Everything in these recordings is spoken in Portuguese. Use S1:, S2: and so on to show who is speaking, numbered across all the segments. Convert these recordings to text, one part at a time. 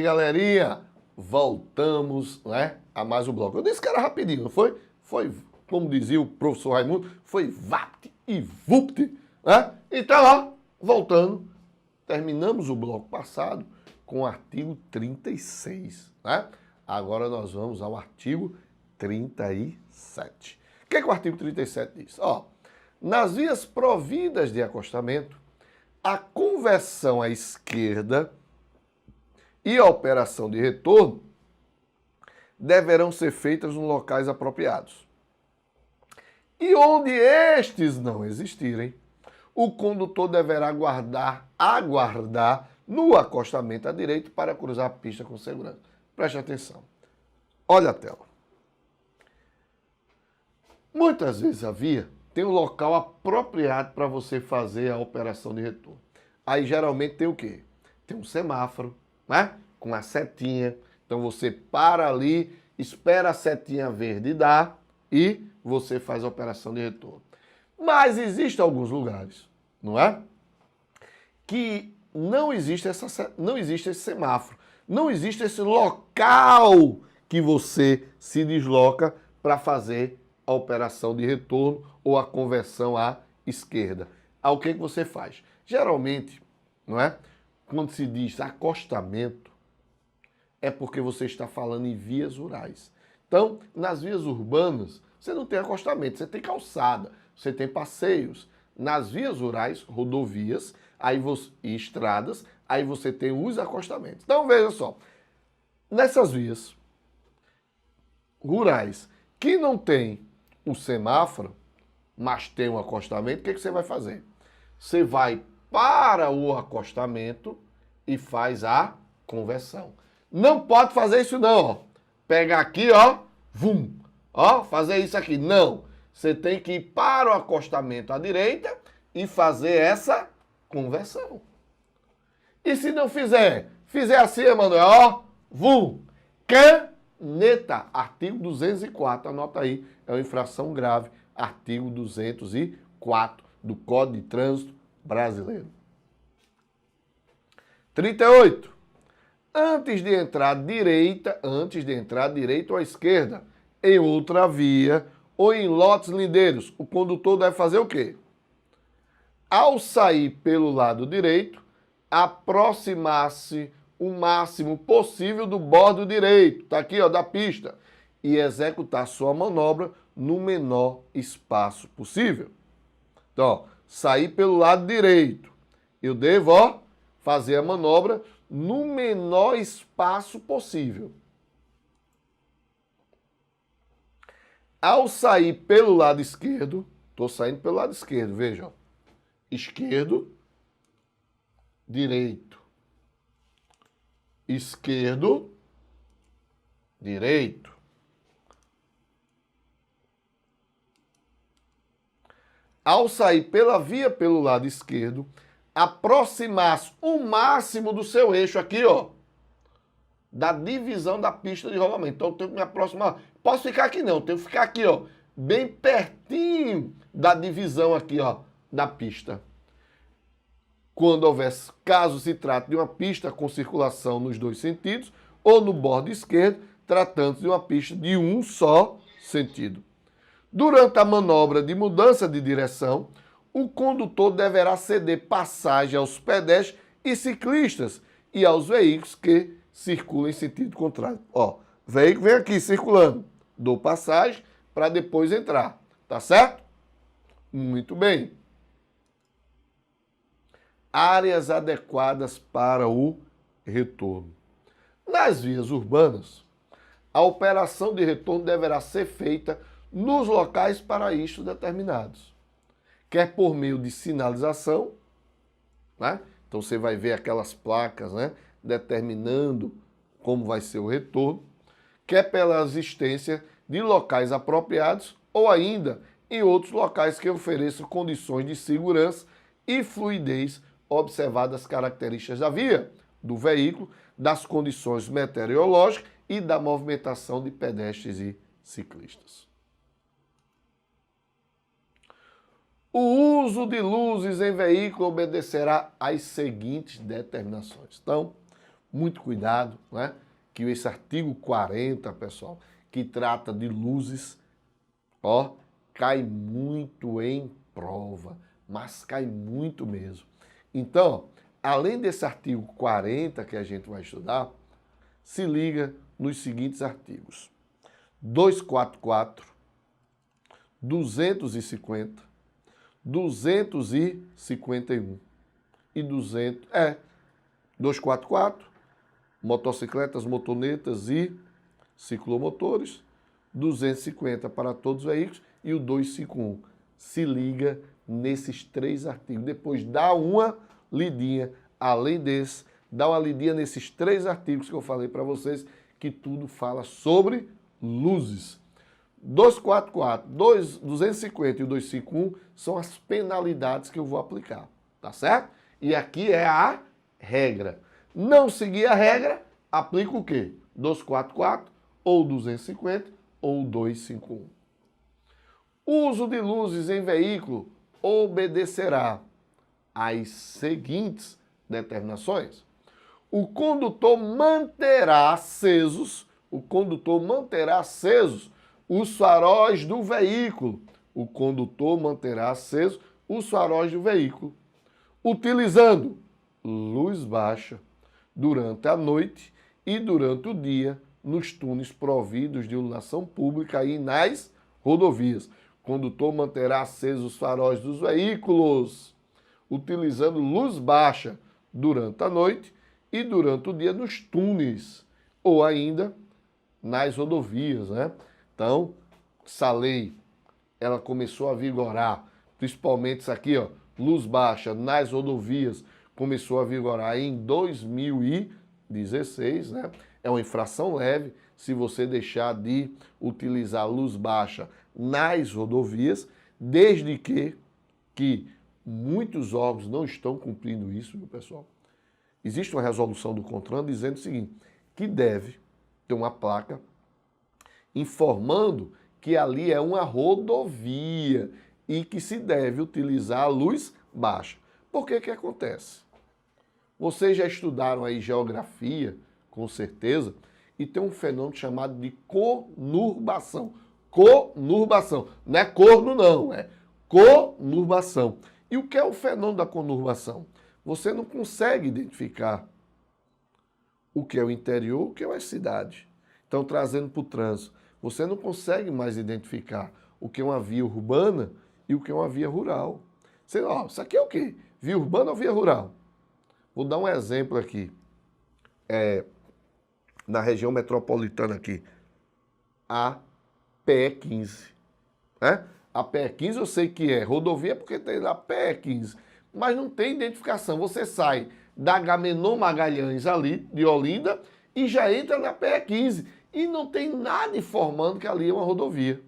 S1: Galerinha, voltamos, né, a mais um bloco. Eu disse que era rapidinho, não foi? Foi, como dizia o professor Raimundo, foi vapt e vupt, né? Então, ó, voltando, terminamos o bloco passado com o artigo 36, né? Agora nós vamos ao artigo 37. O que é que o artigo 37 diz? Ó, nas vias providas de acostamento, a conversão à esquerda e a operação de retorno deverão ser feitas nos locais apropriados. E onde estes não existirem, o condutor deverá aguardar no acostamento à direita para cruzar a pista com segurança. Preste atenção. Olha a tela. Muitas vezes a via tem um local apropriado para você fazer a operação de retorno. Aí geralmente tem o quê? Tem um semáforo, né? Com a setinha. Então você para ali, espera a setinha verde dar e você faz a operação de retorno. Mas existem alguns lugares, não é? Que não existe esse semáforo. Não existe esse local que você se desloca para fazer a operação de retorno ou a conversão à esquerda. Aí o que você faz? Geralmente, não é? Quando se diz acostamento, é porque você está falando em vias rurais. Então, nas vias urbanas, você não tem acostamento, você tem calçada, você tem passeios. Nas vias rurais, rodovias e estradas, aí você tem os acostamentos. Então, veja só, nessas vias rurais que não tem o semáforo, mas tem um acostamento, o que você vai fazer? Você vai para o acostamento e faz a conversão. Não pode fazer isso não, ó. Pegar aqui, ó, vum, ó, fazer isso aqui. Não, você tem que ir para o acostamento à direita e fazer essa conversão. E se não fizer assim, Emanuel, ó, vum, caneta, artigo 204, anota aí, é uma infração grave, artigo 204 do Código de Trânsito Brasileiro. 38. Antes de entrar à direita ou à esquerda, em outra via ou em lotes lindeiros, o condutor deve fazer o quê? Ao sair pelo lado direito, aproximar-se o máximo possível do bordo direito, tá aqui, ó, da pista, e executar sua manobra no menor espaço possível. Então, ó, sair pelo lado direito, eu devo, ó, fazer a manobra no menor espaço possível. Ao sair pelo lado esquerdo, estou saindo pelo lado esquerdo, veja, ó, esquerdo, direito, esquerdo, direito. Ao sair pela via pelo lado esquerdo, aproximar-se o máximo do seu eixo aqui, ó, da divisão da pista de rolamento. Então eu tenho que me aproximar. Posso ficar aqui não, tenho que ficar aqui, ó, bem pertinho da divisão aqui, ó, da pista. Quando houver, caso se trate de uma pista com circulação nos dois sentidos, ou no bordo esquerdo, tratando-se de uma pista de um só sentido. Durante a manobra de mudança de direção, o condutor deverá ceder passagem aos pedestres e ciclistas e aos veículos que circulam em sentido contrário. Ó, veículo vem aqui circulando, dou passagem para depois entrar, tá certo? Muito bem. Áreas adequadas para o retorno. Nas vias urbanas, a operação de retorno deverá ser feita nos locais para isto determinados. Quer por meio de sinalização, né? Então você vai ver aquelas placas, né, determinando como vai ser o retorno, quer pela existência de locais apropriados ou ainda em outros locais que ofereçam condições de segurança e fluidez, observadas as características da via, do veículo, das condições meteorológicas e da movimentação de pedestres e ciclistas. O uso de luzes em veículo obedecerá às seguintes determinações. Então, muito cuidado, né? Que esse artigo 40, pessoal, que trata de luzes, ó, cai muito em prova, mas cai muito mesmo. Então, além desse artigo 40 que a gente vai estudar, se liga nos seguintes artigos: 244, 250, 251 e 244, motocicletas, motonetas e ciclomotores, 250 para todos os veículos e o 251. Se liga nesses 3 artigos. Depois dá uma lidinha, além desse, dá uma lidinha nesses 3 artigos que eu falei para vocês, que tudo fala sobre luzes. 244, 250 e o 251 são as penalidades que eu vou aplicar, tá certo? E aqui é a regra. Não seguir a regra, aplica o quê? 244 ou 250 ou 251. O uso de luzes em veículo obedecerá às seguintes determinações. O condutor manterá acesos os faróis do veículo. O condutor manterá acesos os faróis do veículo, utilizando luz baixa durante a noite e durante o dia nos túneis providos de iluminação pública e nas rodovias. O condutor manterá acesos os faróis dos veículos, utilizando luz baixa durante a noite e durante o dia nos túneis, ou ainda nas rodovias, né? Então, essa lei, ela começou a vigorar, principalmente isso aqui, ó, luz baixa nas rodovias, começou a vigorar em 2016, né? É uma infração leve se você deixar de utilizar luz baixa nas rodovias, desde que muitos órgãos não estão cumprindo isso, viu, pessoal? Existe uma resolução do CONTRAN dizendo o seguinte, que deve ter uma placa informando que ali é uma rodovia e que se deve utilizar a luz baixa. Por que que acontece? Vocês já estudaram aí geografia, com certeza, e tem um fenômeno chamado de conurbação. Conurbação. Não é corno, não, é conurbação. E o que é o fenômeno da conurbação? Você não consegue identificar o que é o interior, o que é a cidade. Então, trazendo para o trânsito, você não consegue mais identificar o que é uma via urbana e o que é uma via rural. Você, ó, isso aqui é o quê? Via urbana ou via rural? Vou dar um exemplo aqui. Na região metropolitana aqui, a PE15. Né? A PE15 eu sei que é rodovia porque tem lá PE15, mas não tem identificação. Você sai da Agamenon Magalhães ali, de Olinda, e já entra na PE15. E não tem nada informando que ali é uma rodovia.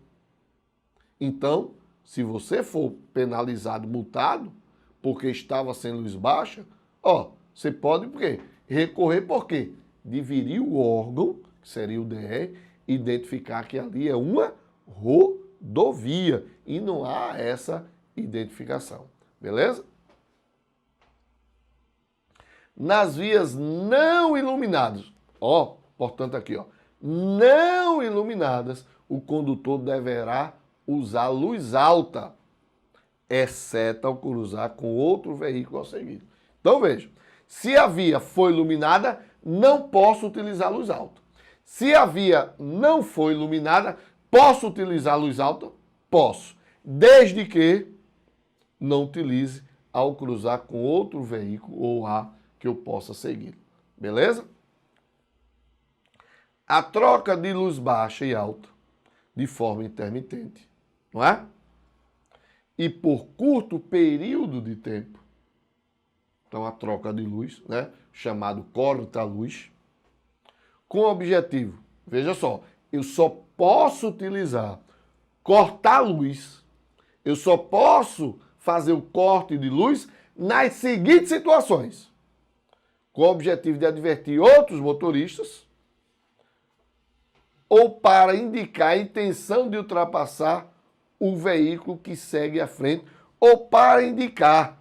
S1: Então, se você for penalizado, multado, porque estava sem luz baixa, ó, você pode por quê? Recorrer por quê? Deveria o órgão, que seria o DR, identificar que ali é uma rodovia e não há essa identificação. Beleza? Nas vias não iluminadas, ó, portanto aqui, ó, não iluminadas, o condutor deverá usar luz alta, exceto ao cruzar com outro veículo ao seguir. Então veja, se a via for iluminada, não posso utilizar luz alta. Se a via não for iluminada, posso utilizar luz alta? Posso, desde que não utilize ao cruzar com outro veículo ou a que eu possa seguir. Beleza? A troca de luz baixa e alta de forma intermitente, não é? E por curto período de tempo. Então a troca de luz, né, chamado corta-luz, com o objetivo, veja só, eu só posso utilizar cortar luz, eu só posso fazer o corte de luz nas seguintes situações. Com o objetivo de advertir outros motoristas ou para indicar a intenção de ultrapassar o veículo que segue à frente ou para indicar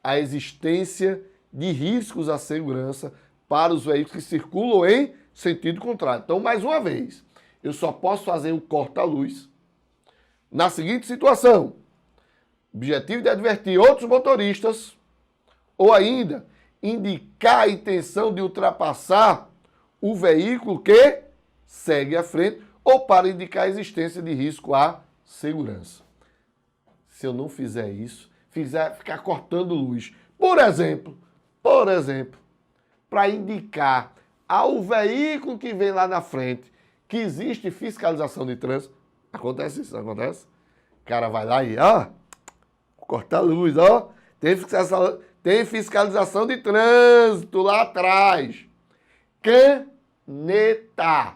S1: a existência de riscos à segurança para os veículos que circulam em sentido contrário. Então, mais uma vez, eu só posso fazer o corta-luz na seguinte situação: objetivo de advertir outros motoristas ou ainda indicar a intenção de ultrapassar o veículo que segue à frente ou para indicar a existência de risco à segurança. Se eu não fizer isso, ficar cortando luz, por exemplo, para indicar ao veículo que vem lá na frente que existe fiscalização de trânsito, acontece isso, não acontece? O cara vai lá e, ó, corta a luz, ó, tem fiscalização de trânsito lá atrás. Caneta.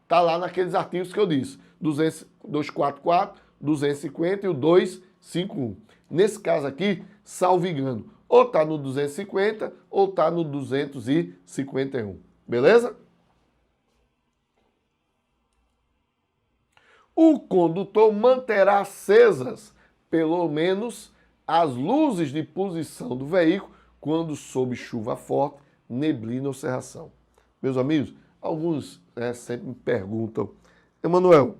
S1: Tá lá naqueles artigos que eu disse, 244, 250 e o 251. Nesse caso aqui, salvo engano, ou tá no 250 ou tá no 251. Beleza? O condutor manterá acesas, pelo menos, as luzes de posição do veículo quando sob chuva forte, neblina ou cerração. Meus amigos, alguns sempre me perguntam, Emanuel,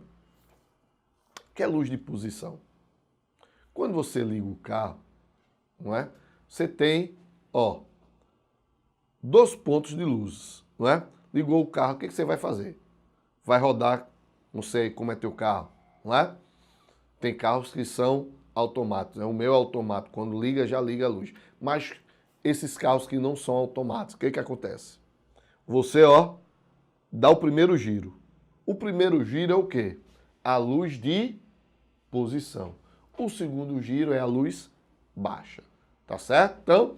S1: o que é luz de posição? Quando você liga o carro, não é? Você tem, ó, 2 pontos de luzes, não é? Ligou o carro, o que você vai fazer? Vai rodar, não sei como é teu carro, não é? Tem carros que são automáticos, o meu é automático, quando liga, já liga a luz. Mas esses carros que não são automáticos, o que acontece? Você, ó, dá o primeiro giro. O primeiro giro é o quê? A luz de posição. O segundo giro é a luz baixa. Tá certo? Então,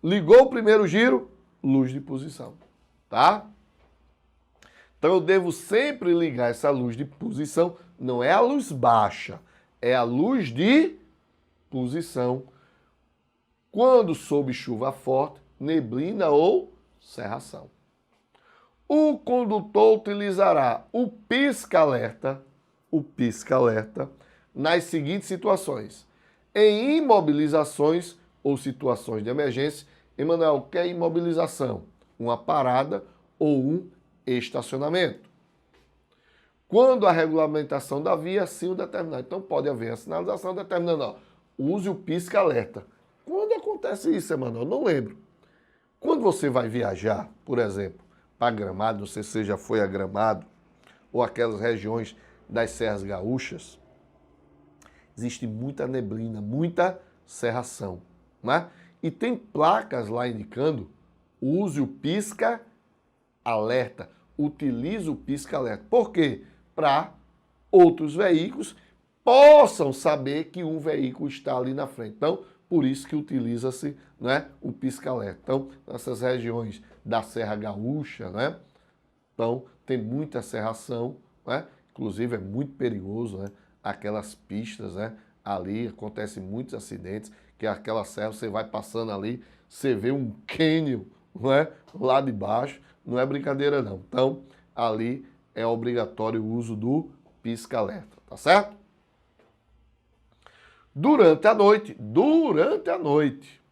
S1: ligou o primeiro giro, luz de posição. Tá? Então, eu devo sempre ligar essa luz de posição. Não é a luz baixa, é a luz de posição. Quando sob chuva forte, neblina ou cerração. O condutor utilizará o pisca-alerta nas seguintes situações: em imobilizações ou situações de emergência. Emanuel, o que é imobilização? Uma parada ou um estacionamento. Quando a regulamentação da via assim o determinar. Então pode haver a sinalização determinando, ó, use o pisca-alerta. Quando acontece isso, Emanuel? Não lembro. Quando você vai viajar, por exemplo, para Gramado, não sei se você já foi a Gramado, ou aquelas regiões das Serras Gaúchas, existe muita neblina, muita cerração, né? E tem placas lá indicando, use o pisca-alerta, utilize o pisca-alerta. Por quê? Para outros veículos possam saber que um veículo está ali na frente. Então, por isso que utiliza-se, né, o pisca-alerta. Então, nessas regiões da Serra Gaúcha, né, então, tem muita cerração, né, inclusive é muito perigoso, né, aquelas pistas, né, ali acontecem muitos acidentes, que aquela serra você vai passando ali, você vê um cânion, não é, lá de baixo, não é brincadeira não. Então, ali é obrigatório o uso do pisca-alerta, tá certo? Durante a noite,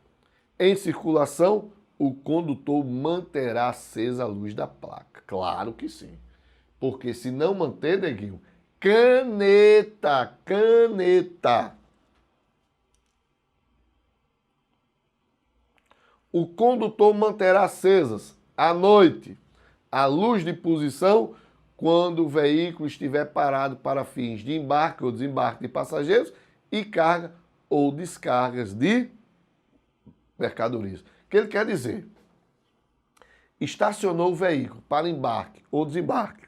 S1: em circulação, o condutor manterá acesa a luz da placa. Claro que sim. Porque se não manter, neguinho, caneta. O condutor manterá acesas à noite a luz de posição quando o veículo estiver parado para fins de embarque ou desembarque de passageiros e carga ou descargas de mercadorias. O que ele quer dizer? Estacionou o veículo para embarque ou desembarque.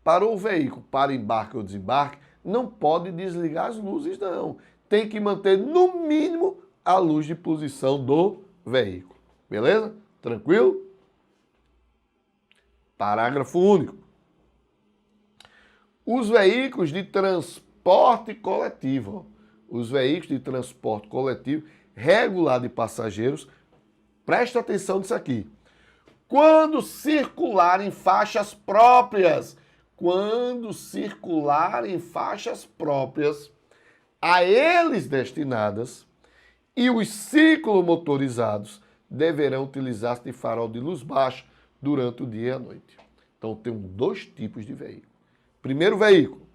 S1: Parou o veículo para embarque ou desembarque, não pode desligar as luzes, não. Tem que manter, no mínimo, a luz de posição do veículo. Beleza? Tranquilo? Parágrafo único. Os veículos de transporte coletivo, regular de passageiros, presta atenção nisso aqui. Quando circular em faixas próprias, a eles destinadas, E os ciclomotorizados deverão utilizar-se de farol de luz baixa durante o dia e a noite. Então, temos dois tipos de veículo. Primeiro veículo,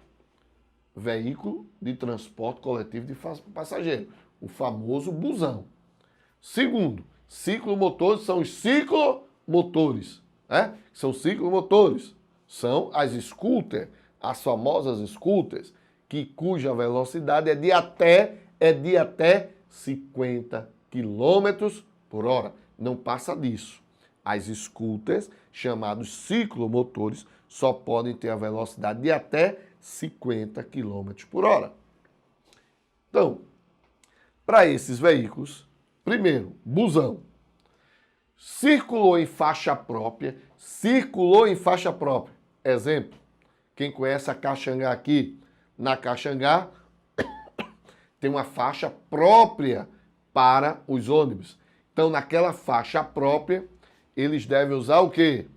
S1: veículo de transporte coletivo de passageiro, o famoso busão. Segundo, ciclomotores são os ciclomotores, né? São ciclomotores, são as scooters, as famosas scooters, cuja velocidade é de até 50 km por hora. Não passa disso. As scooters, chamados ciclomotores, só podem ter a velocidade de até 50 km por hora. Então, para esses veículos, primeiro, busão. Circulou em faixa própria. Exemplo, quem conhece a Caxangá aqui, na Caxangá, tem uma faixa própria para os ônibus. Então, naquela faixa própria, eles devem usar o quê?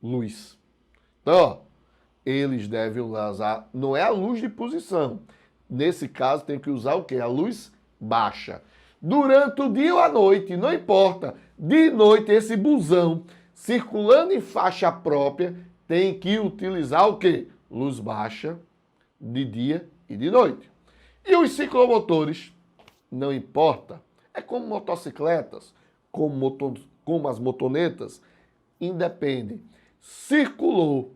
S1: Luz. Então, ó, eles devem usar, não é a luz de posição. Nesse caso, tem que usar o quê? A luz baixa. Durante o dia ou a noite, não importa. De noite, esse busão, circulando em faixa própria, tem que utilizar o quê? Luz baixa, de dia e de noite. E os ciclomotores, não importa, é como motocicletas, como as motonetas, independe. Circulou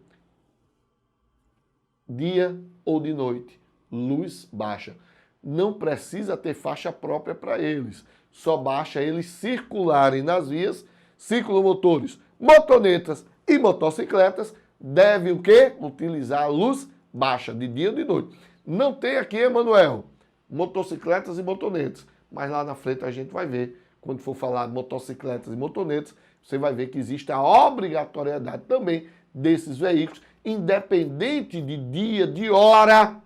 S1: dia ou de noite, luz baixa. Não precisa ter faixa própria para eles. Só basta eles circularem nas vias. Ciclomotores, motonetas e motocicletas devem o quê? Utilizar a luz baixa, de dia ou de noite. Não tem aqui, Emanuel, motocicletas e motonetas. Mas lá na frente a gente vai ver, quando for falar de motocicletas e motonetas, você vai ver que existe a obrigatoriedade também desses veículos, independente de dia, de hora,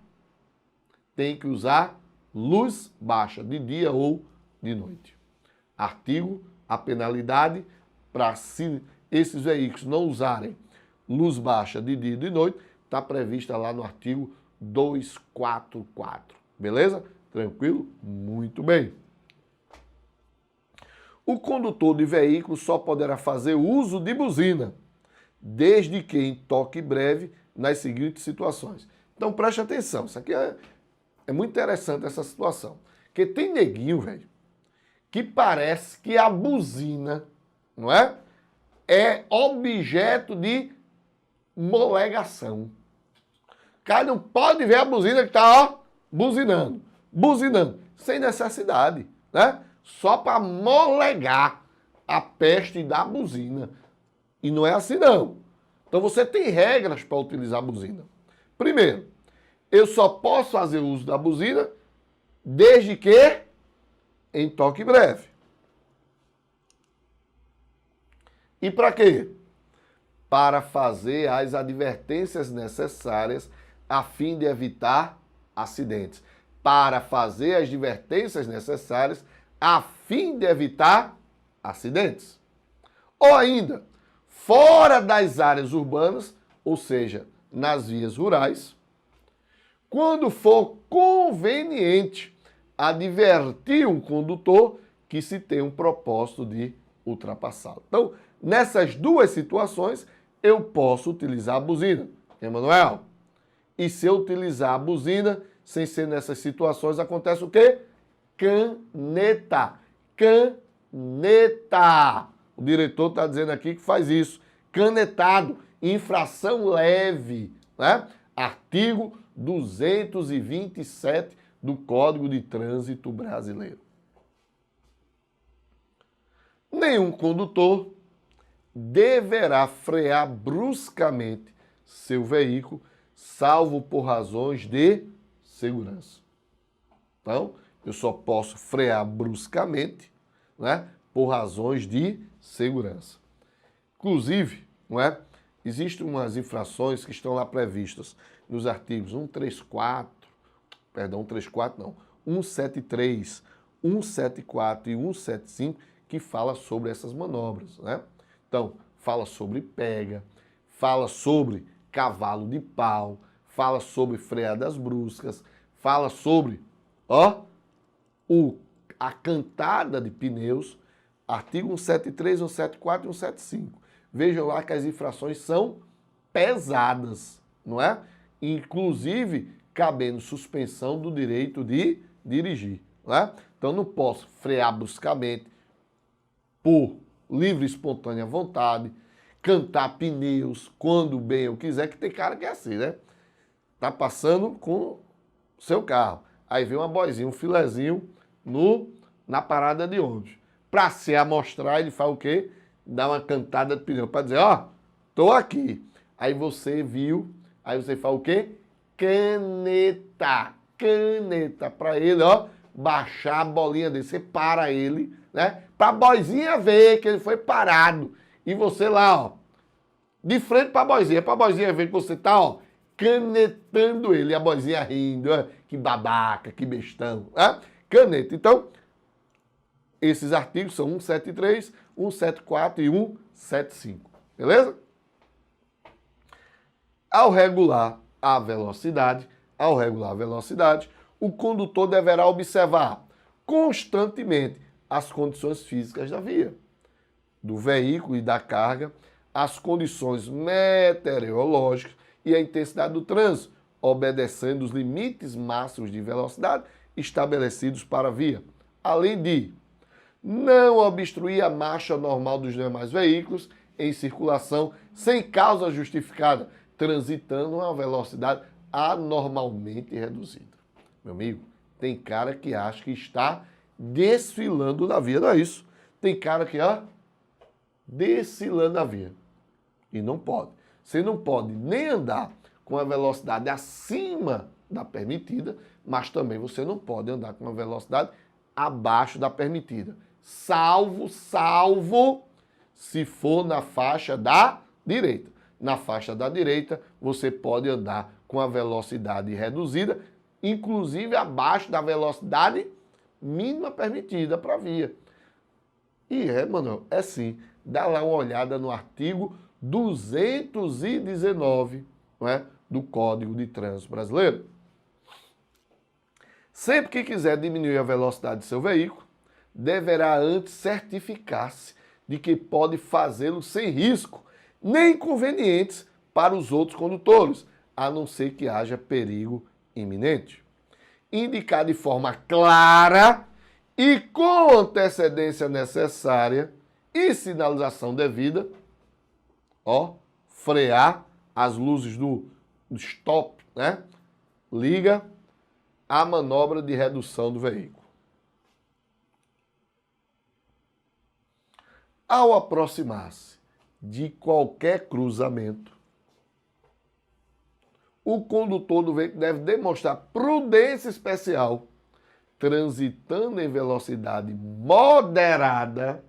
S1: tem que usar luz baixa, de dia ou de noite. Artigo, a penalidade para se esses veículos não usarem luz baixa de dia e de noite, está prevista lá no artigo 244. Beleza? Tranquilo? Muito bem. O condutor de veículo só poderá fazer uso de buzina, desde que em toque breve nas seguintes situações. Então preste atenção, isso aqui é muito interessante essa situação. Porque tem neguinho, velho, que parece que a buzina, não é? É objeto de molegação. O cara não pode ver a buzina que está, ó, buzinando, sem necessidade, né? Só para molegar a peste da buzina. E não é assim, não. Então você tem regras para utilizar a buzina. Primeiro, eu só posso fazer uso da buzina desde que em toque breve. E para quê? Para fazer as advertências necessárias a fim de evitar acidentes. Para fazer as advertências necessárias a fim de evitar acidentes. Ou ainda, fora das áreas urbanas, ou seja, nas vias rurais, quando for conveniente advertir um condutor que se tem um propósito de ultrapassá-lo. Então, nessas duas situações, eu posso utilizar a buzina. Emanuel, e se eu utilizar a buzina, sem ser nessas situações, acontece o quê? Caneta. Caneta. O diretor está dizendo aqui que faz isso. Canetado. Infração leve. Né? Artigo 227 do Código de Trânsito Brasileiro. Nenhum condutor deverá frear bruscamente seu veículo, salvo por razões de segurança. Então, eu só posso frear bruscamente, né, por razões de segurança. Inclusive, não é? Existem umas infrações que estão lá previstas nos artigos 173, 174 e 175, que fala sobre essas manobras, né? Então, fala sobre pega, fala sobre cavalo de pau, fala sobre freadas bruscas, fala sobre, ó, a cantada de pneus, artigo 173, 174 e 175. Vejam lá que as infrações são pesadas, não é? Inclusive, cabendo suspensão do direito de dirigir, não é? Então, não posso frear bruscamente por livre e espontânea vontade, cantar pneus quando bem eu quiser, que tem cara que é assim, né? Tá passando com seu carro. Aí vem uma boizinha, um filezinho na parada de ônibus. Para se amostrar, ele faz o quê? Dá uma cantada de pneu para dizer, ó, tô aqui. Aí você viu, aí você faz o quê? Caneta, caneta, para ele, ó, baixar a bolinha dele. Você para ele, né? Pra boizinha ver que ele foi parado. E você lá, ó, de frente pra boizinha ver que você tá, ó, canetando ele. E a boizinha rindo, ó, que babaca, que bestão, né? Caneta. Então, esses artigos são 173, 174 e 175, beleza? Ao regular a velocidade, o condutor deverá observar constantemente as condições físicas da via, do veículo e da carga, as condições meteorológicas e a intensidade do trânsito, obedecendo os limites máximos de velocidade estabelecidos para a via, além de não obstruir a marcha normal dos demais veículos em circulação sem causa justificada, transitando a uma velocidade anormalmente reduzida. Meu amigo, tem cara que acha que está desfilando na via, não é isso? Tem cara que, ó, desfilando na via. E não pode. Você não pode nem andar com a velocidade acima da permitida, mas também você não pode andar com a velocidade abaixo da permitida. Salvo se for na faixa da direita. Na faixa da direita, você pode andar com a velocidade reduzida, inclusive abaixo da velocidade mínima permitida para a via. E Manuel, é sim. Dá lá uma olhada no artigo 219, não é, do Código de Trânsito Brasileiro. Sempre que quiser diminuir a velocidade de seu veículo, deverá antes certificar-se de que pode fazê-lo sem risco, nem inconvenientes para os outros condutores, a não ser que haja perigo iminente. Indicar de forma clara e com antecedência necessária e sinalização devida, ó, frear as luzes do stop, né? Liga a manobra de redução do veículo. Ao aproximar-se de qualquer cruzamento, o condutor do veículo deve demonstrar prudência especial, transitando em velocidade moderada,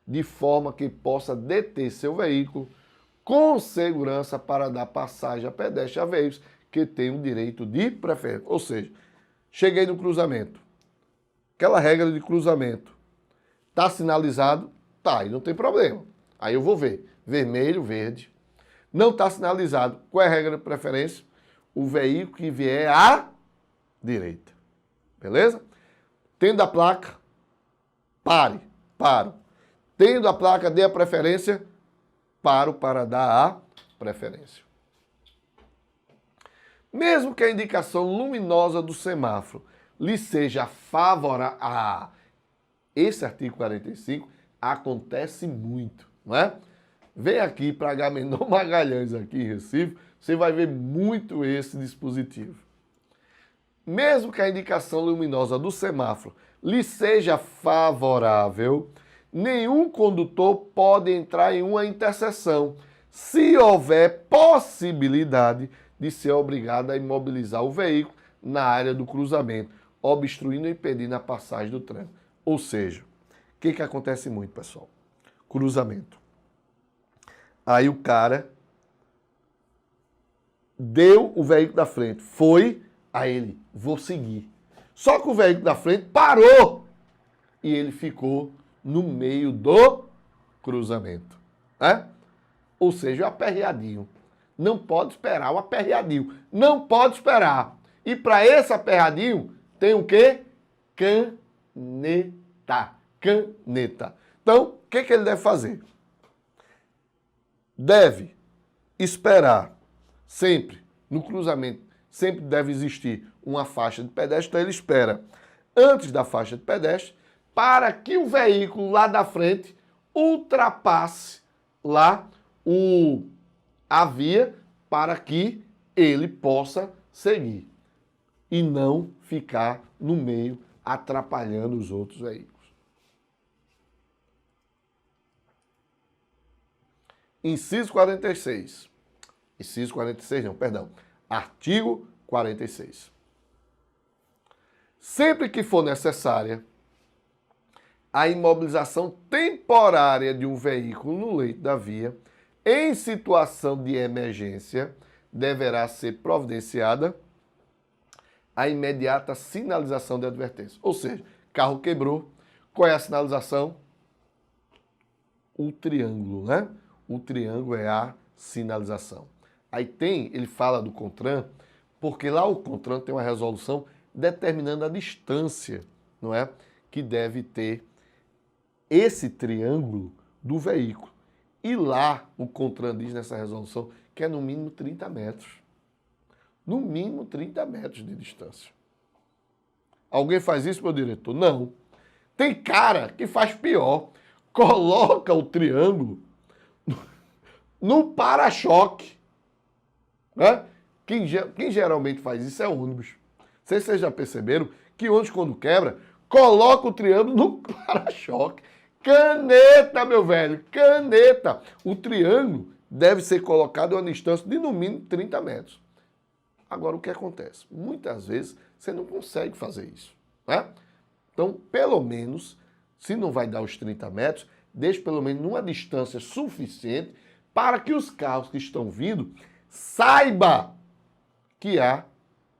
S1: de forma que possa deter seu veículo com segurança para dar passagem a pedestres e a veículos que tenham direito de preferência. Ou seja, cheguei no cruzamento. Aquela regra de cruzamento. Está sinalizado? Tá, e não tem problema. Aí eu vou ver. Vermelho, verde. Não está sinalizado. Qual é a regra de preferência? O veículo que vier à direita. Beleza? Tendo a placa, paro. Tendo a placa, dê a preferência, paro para dar a preferência. Mesmo que a indicação luminosa do semáforo lhe seja favorável, esse artigo 45 acontece muito, não é? Vem aqui para Agamenon Magalhães, aqui em Recife, você vai ver muito esse dispositivo. Mesmo que a indicação luminosa do semáforo lhe seja favorável, nenhum condutor pode entrar em uma interseção se houver possibilidade de ser obrigado a imobilizar o veículo na área do cruzamento, obstruindo e impedindo a passagem do trânsito. Ou seja, o que acontece muito, pessoal? Cruzamento. Aí o cara deu o veículo da frente, foi, aí ele, vou seguir. Só que o veículo da frente parou e ele ficou no meio do cruzamento, né? Ou seja, o aperreadinho. Não pode esperar, o aperreadinho. Não pode esperar. E para esse aperreadinho tem o quê? Caneta. Então, o que ele deve fazer? Deve esperar sempre, no cruzamento, sempre deve existir uma faixa de pedestre, então ele espera antes da faixa de pedestre para que o veículo lá da frente ultrapasse lá a via para que ele possa seguir e não ficar no meio atrapalhando os outros veículos. Inciso 46. Inciso 46 não, perdão. Artigo 46. Sempre que for necessária a imobilização temporária de um veículo no leito da via, em situação de emergência, deverá ser providenciada a imediata sinalização de advertência. Ou seja, carro quebrou, qual é a sinalização? O triângulo, né? O triângulo é a sinalização. Aí ele fala do CONTRAN, porque lá o CONTRAN tem uma resolução determinando a distância, não é? Que deve ter esse triângulo do veículo. E lá o CONTRAN diz nessa resolução que é no mínimo 30 metros. No mínimo 30 metros de distância. Alguém faz isso, meu diretor? Não. Tem cara que faz pior. Coloca o triângulo no para-choque. Né? Quem geralmente faz isso é ônibus. Vocês já perceberam que ônibus, quando quebra, coloca o triângulo no para-choque. Caneta, meu velho, caneta. O triângulo deve ser colocado a uma distância de no mínimo 30 metros. Agora, o que acontece? Muitas vezes você não consegue fazer isso. Né? Então, pelo menos, se não vai dar os 30 metros, deixe pelo menos numa distância suficiente para que os carros que estão vindo saibam que há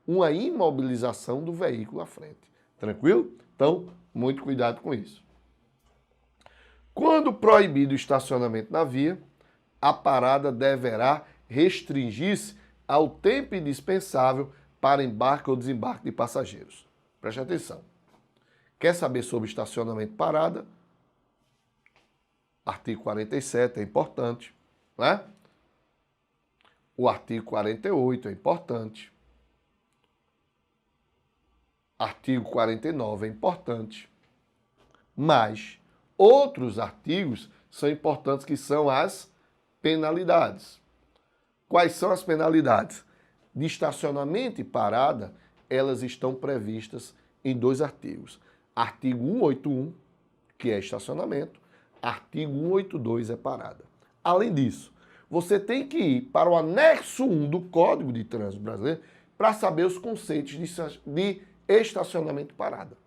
S1: uma imobilização do veículo à frente. Tranquilo? Então, muito cuidado com isso. Quando proibido o estacionamento na via, a parada deverá restringir-se ao tempo indispensável para embarque ou desembarque de passageiros. Preste atenção. Quer saber sobre estacionamento e parada? Artigo 47 é importante, né? O artigo 48 é importante. Artigo 49 é importante. Mas outros artigos são importantes, que são as penalidades. Quais são as penalidades? De estacionamento e parada, elas estão previstas em 2 artigos. Artigo 181, que é estacionamento, artigo 182 é parada. Além disso, você tem que ir para o anexo 1 do Código de Trânsito Brasileiro para saber os conceitos de estacionamento e parada.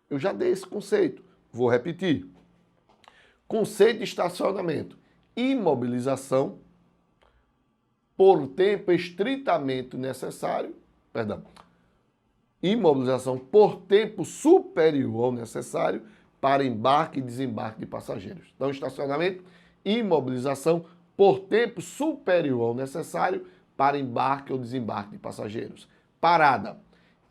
S1: Eu já dei esse conceito, vou repetir. Conceito de estacionamento: imobilização por tempo estritamente necessário, imobilização por tempo superior ao necessário para embarque e desembarque de passageiros. Então, estacionamento, imobilização por tempo superior ao necessário para embarque ou desembarque de passageiros. Parada,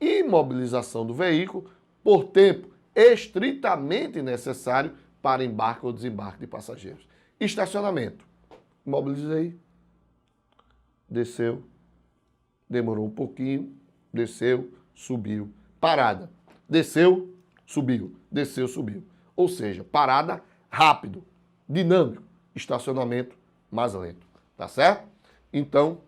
S1: imobilização do veículo por tempo estritamente necessário para embarque ou desembarque de passageiros. Estacionamento, imobilizei, desceu, demorou um pouquinho, desceu, subiu. Parada, desceu, subiu, desceu, subiu. Ou seja, parada rápido, dinâmico, estacionamento mais lento, tá certo? Então,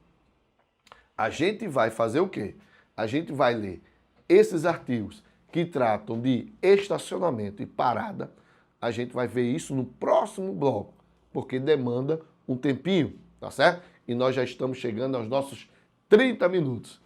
S1: a gente vai fazer o quê? A gente vai ler esses artigos que tratam de estacionamento e parada. A gente vai ver isso no próximo bloco, porque demanda um tempinho, tá certo? E nós já estamos chegando aos nossos 30 minutos.